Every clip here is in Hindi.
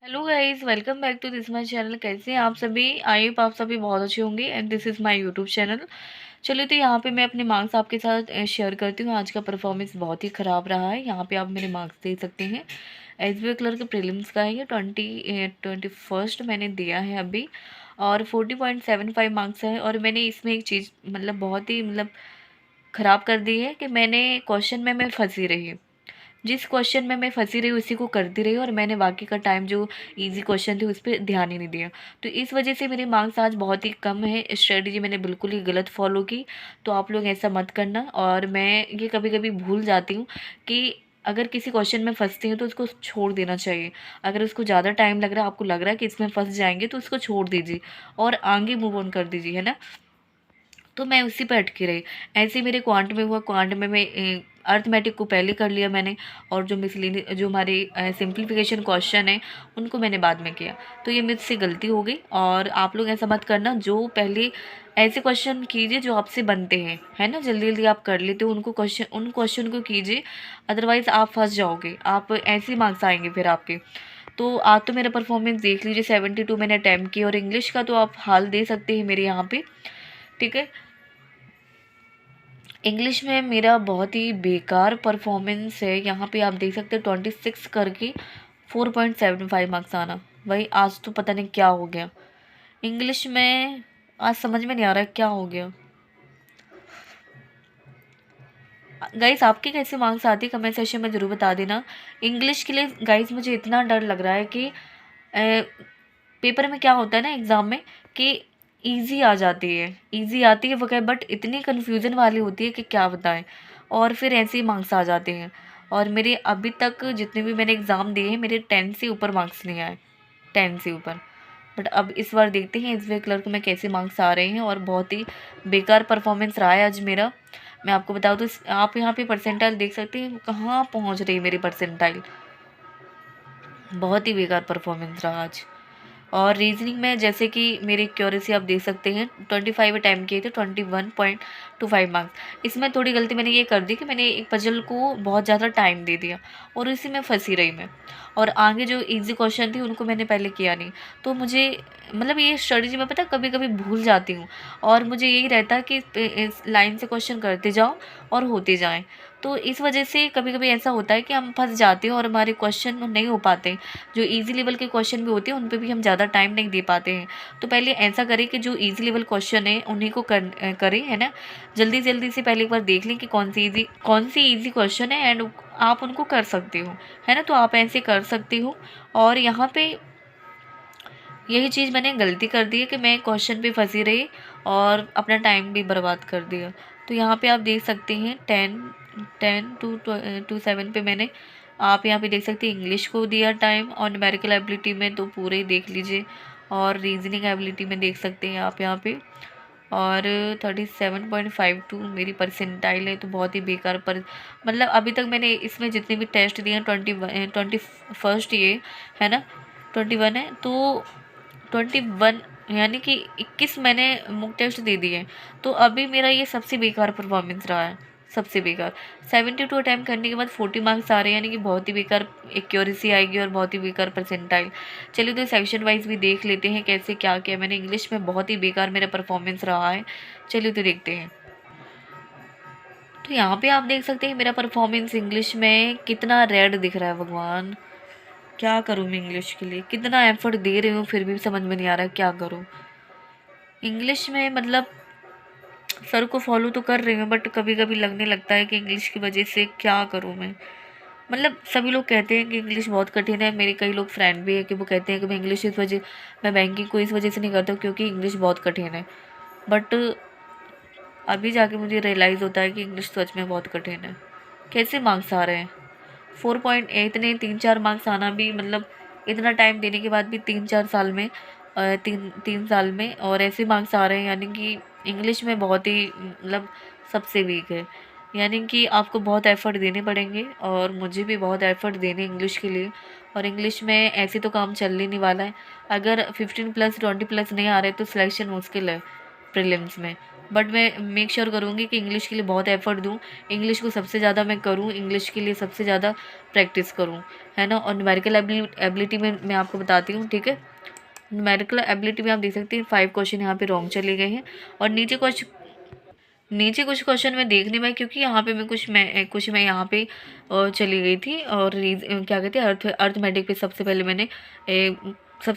Hello guys, welcome back to this my channel. कैसे हैं आप सभी? आई होप आप सभी बहुत अच्छे होंगे and this is my YouTube channel. चलिए, तो यहाँ पे मैं अपने मार्क्स आपके साथ शेयर करती हूँ। आज का परफॉर्मेंस बहुत ही ख़राब रहा है। यहाँ पे आप मेरे मार्क्स देख सकते हैं। एसबीआई क्लर्क के प्रीलिम्स का है ये 21 मैंने दिया है अभी, और 40.75 मार्क्स है। और मैंने इसमें एक चीज़ बहुत ही ख़राब कर दी है कि मैंने क्वेश्चन में मैं फंसी रही। जिस क्वेश्चन में मैं फंसी रही उसी को करती रही, और मैंने बाकी का टाइम जो इजी क्वेश्चन थे उस पर ध्यान ही नहीं दिया। तो इस वजह से मेरे मार्क्स आज बहुत ही कम है। स्ट्रेटजी मैंने बिल्कुल ही गलत फॉलो की। तो आप लोग ऐसा मत करना। और मैं ये कभी कभी भूल जाती हूँ कि अगर किसी क्वेश्चन में फंसती हूँ तो उसको छोड़ देना चाहिए। अगर उसको ज़्यादा टाइम लग रहा है, आपको लग रहा है कि इसमें फंस जाएंगे, तो उसको छोड़ दीजिए और आगे मूव ऑन कर दीजिए, है ना। तो मैं उसी पे अटकी रही। ऐसे ही मेरे क्वांट में हुआ। क्वांट में मैं अर्थमेटिक को पहले कर लिया मैंने, और जो मिसलिनियस जो हमारे सिंप्लीफिकेशन क्वेश्चन है उनको मैंने बाद में किया। तो ये मुझसे गलती हो गई, और आप लोग ऐसा मत करना। जो पहले ऐसे क्वेश्चन कीजिए जो आपसे बनते हैं, है ना, जल्दी जल्दी आप कर लेते हो उन क्वेश्चन को कीजिए। अदरवाइज़ आप फंस जाओगे, आप ऐसे मार्क्स आएंगे फिर आपके। तो आज तो मेरा परफॉर्मेंस देख लीजिए, 72 मैंने अटैम्प्ट किया। और इंग्लिश का तो आप हाल दे सकते हैं मेरे यहाँ पे, ठीक है। इंग्लिश में मेरा बहुत ही बेकार परफॉर्मेंस है। यहाँ पे आप देख सकते हैं 26 करके 4.75 मार्क्स आना। भाई आज तो पता नहीं क्या हो गया इंग्लिश में। आज समझ में नहीं आ रहा है क्या हो गया। गाइस, आपके कैसे मार्क्स आते हैं कमेंट सेक्शन में ज़रूर बता देना। इंग्लिश के लिए गाइस मुझे इतना डर लग रहा है कि पेपर में क्या होता है ना, एग्ज़ाम में, कि इजी आ जाती है, इजी आती है वगैरह, बट इतनी कन्फ्यूज़न वाली होती है कि क्या बताएं। और फिर ऐसे ही मार्क्स आ जाते हैं। और मेरे अभी तक जितने भी मैंने एग्ज़ाम दिए हैं, मेरे 10 से ऊपर मार्क्स नहीं आए, 10 से ऊपर। बट अब इस बार देखते हैं एसबीआई क्लर्क में कैसे मार्क्स आ रहे हैं। और बहुत ही बेकार परफॉर्मेंस रहा है आज मेरा। मैं आपको बताऊँ तो आप यहाँ पे परसेंटाइल देख सकते हैं कहाँ पहुँच रही है मेरी परसेंटाइल। बहुत ही बेकार परफॉर्मेंस रहा आज। और रीजनिंग में जैसे कि मेरी एक्यूरेसी आप देख सकते हैं, 25 अटैम्प्ट किए थे, 21.25 मार्क्स। इसमें थोड़ी गलती मैंने ये कर दी कि मैंने एक पजल को बहुत ज़्यादा टाइम दे दिया, और इसी में फंसी रही मैं। और आगे जो इजी क्वेश्चन थे उनको मैंने पहले किया नहीं। तो मुझे ये स्ट्रेटजी में पता कभी कभी भूल जाती हूँ। और मुझे यही रहता है कि इस लाइन से क्वेश्चन करते जाओ और होते जाएं। तो इस वजह से कभी कभी ऐसा होता है कि हम फंस जाते हैं और हमारे क्वेश्चन नहीं हो पाते। जो इजी लेवल के क्वेश्चन भी होते हैं उन पे भी हम ज़्यादा टाइम नहीं दे पाते हैं। तो पहले ऐसा करें कि जो इजी लेवल क्वेश्चन है उन्हीं को करें, है ना। जल्दी जल्दी से पहले एक बार देख लें कि कौन सी इजी क्वेश्चन है, एंड आप उनको कर सकते हो, है ना। तो आप ऐसे कर सकते हो। और यहाँ पे यही चीज़ मैंने गलती कर दी है कि मैं क्वेश्चन पे फंसी रही और अपना टाइम भी बर्बाद कर दिया। तो यहाँ पे आप देख सकते हैं 10 टू 7 पे मैंने, आप यहाँ पे देख सकते हैं इंग्लिश को दिया टाइम। और न्यूमेरिकल एबिलिटी में तो पूरे ही देख लीजिए। और रीजनिंग एबिलिटी में देख सकते हैं आप यहाँ पे। और 37.52 मेरी परसेंटाइल है। तो बहुत ही बेकार पर अभी तक मैंने इसमें जितने भी टेस्ट दिए हैं, 21 ये है ना, 21 है। तो 21 यानी कि 21 मैंने मुक टेस्ट दे दिए। तो अभी मेरा ये सबसे बेकार परफॉर्मेंस रहा है, सबसे बेकार। 72 अटैम्प्ट करने के बाद 40 मार्क्स आ रहे हैं, यानी कि बहुत ही बेकार एक्यूरेसी आएगी और बहुत ही बेकार परसेंटाइल। चलिए, तो सेक्शन वाइज भी देख लेते हैं कैसे क्या किया मैंने। इंग्लिश में बहुत ही बेकार मेरा परफॉर्मेंस रहा है। चलिए, तो देखते हैं। तो यहाँ पे आप देख सकते हैं मेरा परफॉर्मेंस इंग्लिश में कितना रेड दिख रहा है। भगवान, क्या करूँ मैं इंग्लिश के लिए? कितना एफर्ट दे रही हूँ फिर भी समझ में नहीं आ रहा है क्या करूँ इंग्लिश में। सर को फॉलो तो कर रही हूँ, बट कभी कभी लगने लगता है कि इंग्लिश की वजह से क्या करूँ मैं। सभी लोग कहते हैं कि इंग्लिश बहुत कठिन है। मेरे कई लोग फ्रेंड भी है कि वो कहते हैं कि मैं बैंकिंग को इस वजह से नहीं करता हूँ क्योंकि इंग्लिश बहुत कठिन है। बट अभी जाके मुझे रियलाइज़ होता है कि इंग्लिश सच में बहुत कठिन है। कैसे मार्क्स आ रहे हैं 4.8? इतने 3-4 मार्क्स आना भी इतना टाइम देने के बाद भी 3-4 साल में, तीन साल में, और ऐसे मार्क्स आ रहे हैं। यानी कि इंग्लिश में बहुत ही सबसे वीक है। यानी कि आपको बहुत एफ़र्ट देने पड़ेंगे, और मुझे भी बहुत एफ़र्ट देने इंग्लिश के लिए। और इंग्लिश में ऐसे तो काम चल ही नहीं वाला है। अगर 15 प्लस 20 प्लस नहीं आ रहे तो सिलेक्शन मुश्किल है प्रीलिम्स में। बट मैं मेक श्योर करूँगी कि इंग्लिश के लिए बहुत एफर्ट दूँ, इंग्लिश को सबसे ज़्यादा मैं करूँ, इंग्लिश के लिए सबसे ज़्यादा प्रैक्टिस करूँ, है ना। और न्यूमेरिकल एबिलिटी में मैं आपको बताती हूँ, ठीक है। न्यूमेरिकल एबिलिटी में आप देख सकते हैं 5 क्वेश्चन यहाँ पे रॉन्ग चले गए हैं, और नीचे कुछ क्वेश्चन मैं देख नहीं पाई, क्योंकि यहाँ पे मैं कुछ मैं यहाँ पे चली गई थी, और क्या कहते हैं अर्थमेटिक पे सबसे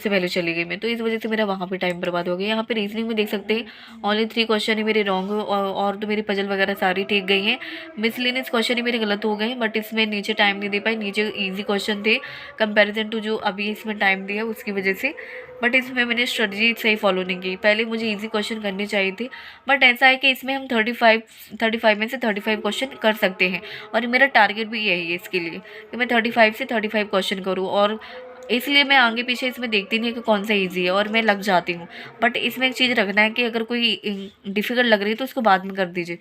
पहले चली गई मैं, तो इस वजह से मेरा वहाँ पे टाइम बर्बाद हो गया। यहाँ पे रीजनिंग में देख सकते हैं ओनली 3 क्वेश्चन ही मेरे रॉन्ग, और तो मेरी पजल वगैरह सारी ठीक गई हैं। मिसलेनियस क्वेश्चन ही मेरे गलत हो गए हैं, बट इसमें नीचे टाइम नहीं दे पाई, नीचे ईजी क्वेश्चन थे कंपेरिजन टू जो अभी इसमें टाइम दिया उसकी वजह से। बट इसमें मैंने स्ट्रेटजी सही फॉलो नहीं की, पहले मुझे इजी क्वेश्चन करने चाहिए थे। बट ऐसा है कि इसमें हम 35 में से 35 क्वेश्चन कर सकते हैं, और मेरा टारगेट भी यही है इसके लिए कि मैं 35 से 35 क्वेश्चन करूँ, और इसलिए मैं आगे पीछे इसमें देखती नहीं कि कौन सा इजी है, और मैं लग जाती हूँ। बट इसमें एक चीज़ रखना है कि अगर कोई डिफ़िकल्ट लग रही है तो उसको बाद में कर दीजिए,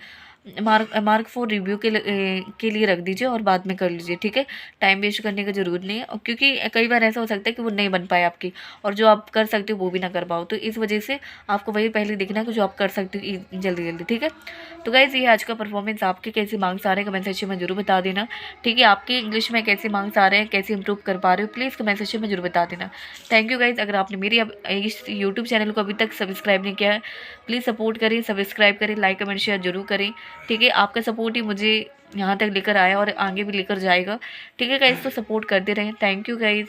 मार्क फॉर रिव्यू के लिए रख दीजिए, और बाद में कर लीजिए, ठीक है। टाइम वेस्ट करने की ज़रूरत नहीं है, क्योंकि कई बार ऐसा हो सकता है कि वो नहीं बन पाए आपकी, और जो आप कर सकते हो वो भी ना कर पाओ, तो इस वजह से आपको वही पहले देखना है कि जो आप कर सकते हो जल्दी जल्दी, ठीक है। तो गाइज़ ये आज का परफॉर्मेंस, आपके कैसे मार्क्स आ रहे हैं कमेंट सेक्शन में जरूर बता देना, ठीक है। आपके इंग्लिश में कैसे मार्क्स आ रहे हैं, कैसे इंप्रूव कर पा रहे हो, प्लीज़ कमेंट सेक्शन में जरूर बता देना। Thank you guys. अगर आपने मेरी इस यूट्यूब चैनल को अभी तक सब्सक्राइब नहीं किया है, प्लीज़ सपोर्ट करें, सब्सक्राइब करें, लाइक कमेंट शेयर जरूर करें, ठीक है। आपका सपोर्ट ही मुझे यहाँ तक लेकर आया और आगे भी लेकर जाएगा, ठीक है गाइज़। तो सपोर्ट करते रहें। Thank you guys.